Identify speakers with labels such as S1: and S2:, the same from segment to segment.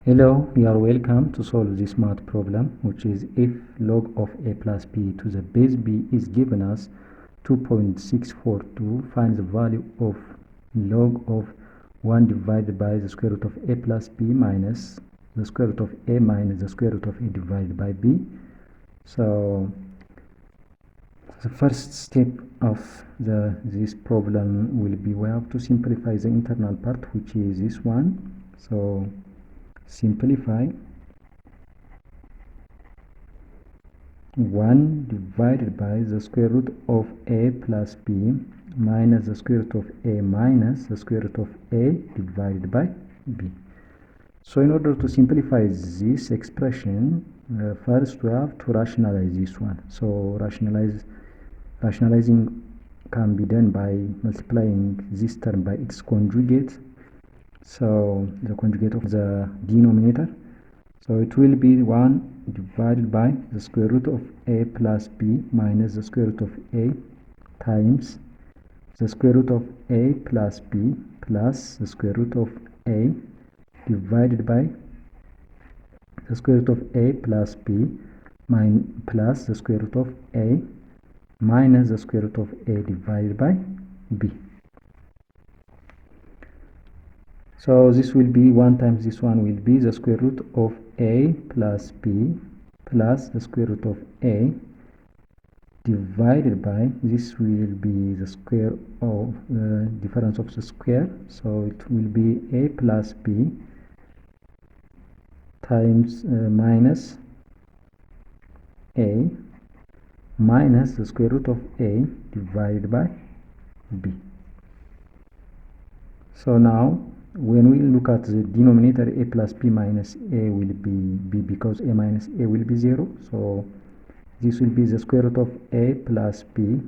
S1: Hello, you are welcome to solve this math problem, which is if log of a plus b to the base b is given us 2.642, find the value of log of 1 divided by the square root of a plus b minus the square root of a minus the square root of a divided by b. So the first step of this problem will be we have to simplify the internal part, which is this one. So simplify 1 divided by the square root of a plus b minus the square root of a minus the square root of a divided by b. So in order to simplify this expression, first we have to rationalize this one. So rationalizing can be done by multiplying this term by its conjugate. So the conjugate of the denominator. So it will be 1 divided by the square root of a plus b minus the square root of a times the square root of a plus b plus the square root of a divided by the square root of a plus b plus the square root of a minus the square root of a divided by b. So this will be 1 times this one will be the square root of a plus b plus the square root of a divided by, this will be the square of the difference of the square, so it will be a plus b times minus a minus the square root of a divided by b. So now when we look at the denominator, a plus b minus a will be b because a minus a will be 0. So this will be the square root of a plus b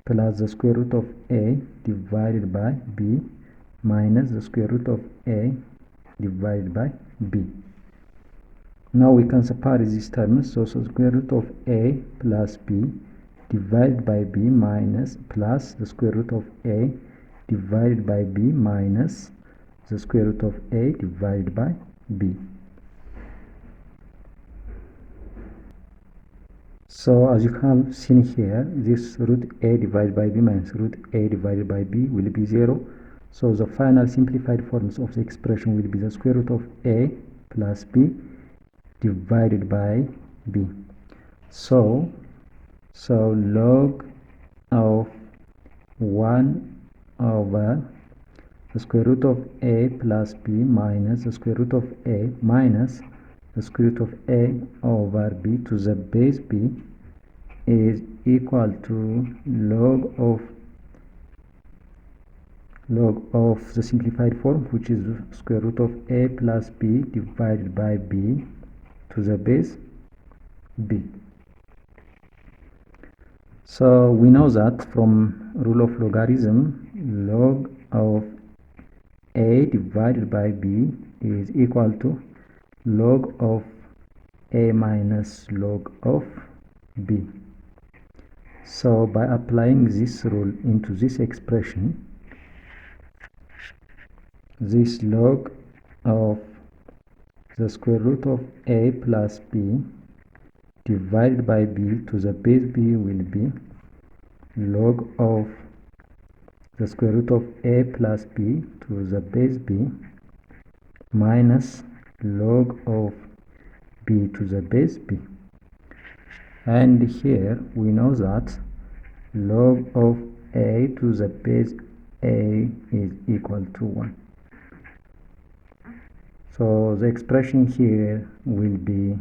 S1: plus the square root of a divided by b minus the square root of a divided by b. Now we can separate these terms. So square root of a plus b divided by b minus plus the square root of a divided by b minus the square root of a divided by b. So as you have seen here, this root a divided by b minus root a divided by b will be 0. So the final simplified forms of the expression will be the square root of a plus b divided by b. So log of 1 over the square root of a plus b minus the square root of a minus the square root of a over b to the base b is equal to log of the simplified form, which is square root of a plus b divided by b to the base b. So we know that from rule of logarithm, log of a divided by b is equal to log of a minus log of b. So by applying this rule into this expression, this log of the square root of a plus b divided by b to the base b will be log of the square root of a plus b to the base b minus log of b to the base b. And here we know that log of a to the base a is equal to 1. So the expression here will be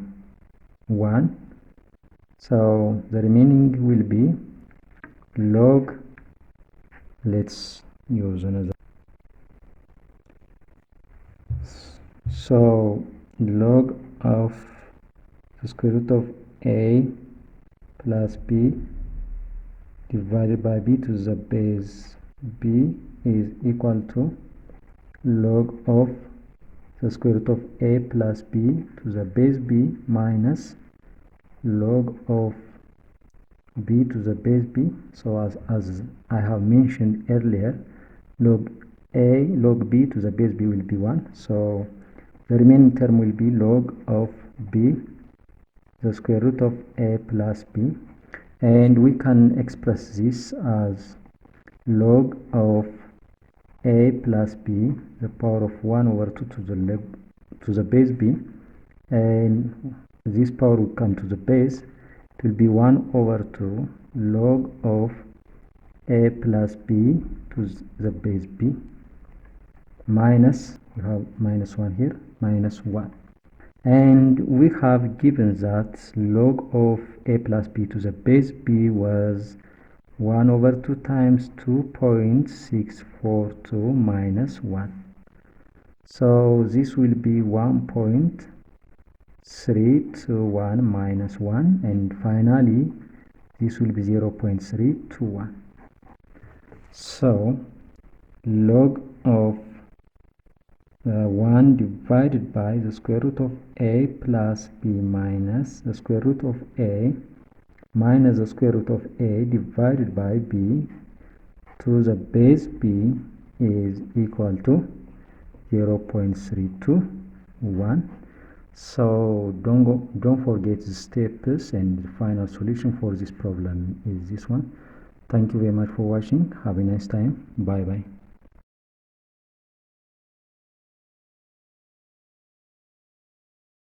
S1: 1. So the remaining will be log, let's use another. So log of the square root of a plus b divided by b to the base b is equal to log of the square root of a plus b to the base b minus log of b to the base b. So as I have mentioned earlier, log b to the base b will be 1. So The remaining term will be log of b, the square root of a plus b, and we can express this as log of a plus b, the power of 1 over 2 to the base b, and this power will come to the base. It will be 1 over 2 log of a plus b to the base b minus, we have minus 1 here, minus 1. And we have given that log of a plus b to the base b was 1 over 2 times 2.642 minus 1. So this will be 1.321 minus 1, and finally this will be 0.321. So log of 1 divided by the square root of a plus b minus the square root of a minus the square root of a divided by b to the base b is equal to 0.321. So don't forget the steps, and the final solution for this problem is this one. Thank you very much for watching. Have a nice time. Bye bye.